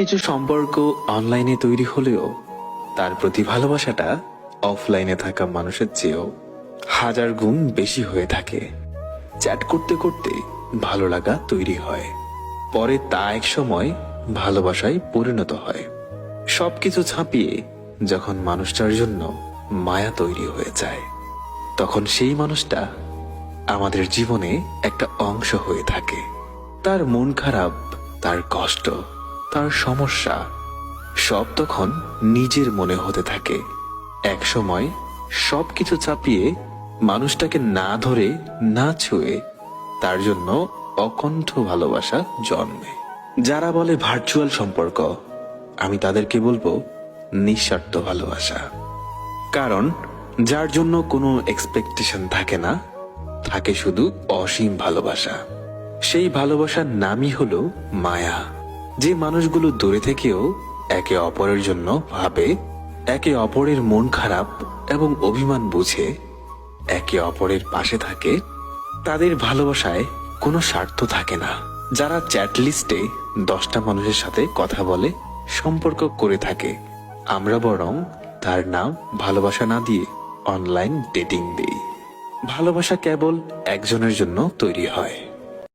কিছু সম্পর্ক অনলাইনে তৈরি হলেও তার প্রতি ভালোবাসাটা অফলাইনে থাকা মানুষের চেয়েও হাজার গুণ বেশি হয়ে থাকে। চ্যাট করতে করতে ভালো লাগা তৈরি হয়, পরে তা এক সময় ভালোবাসায় পরিণত হয়। সবকিছু ছাপিয়ে যখন মানুষটার জন্য মায়া তৈরি হয়ে যায়, তখন সেই মানুষটা আমাদের জীবনে একটা অংশ হয়ে থাকে। তার মন খারাপ, তার কষ্ট, তার সমস্যা সব তখন নিজের মনে হতে থাকে। এক সময় সবকিছু চাপিয়ে মানুষটাকে না ধরে না ছুঁয়ে তার জন্য অকণ্ঠ ভালোবাসা জন্মে। যারা বলে ভার্চুয়াল সম্পর্ক, আমি তাদেরকে বলবো নিঃস্বার্থ ভালোবাসা। কারণ যার জন্য কোনো এক্সপেকটেশন থাকে না, থাকে শুধু অসীম ভালোবাসা। সেই ভালোবাসার নামই হলো মায়া। যে মানুষগুলো দূরে থেকেও একে অপরের জন্য ভাবে, একে অপরের মন খারাপ এবং অভিমান বুঝে একে অপরের পাশে থাকে, তাদের ভালোবাসায় কোনো স্বার্থ থাকে না। যারা চ্যাট লিস্টে 10টা মানুষের সাথে কথা বলে সম্পর্ক করে থাকে, আমরা বরং তার নাম ভালোবাসা না দিয়ে অনলাইন ডেটিং দেই। ভালোবাসা কেবল একজনের জন্য তৈরি হয়।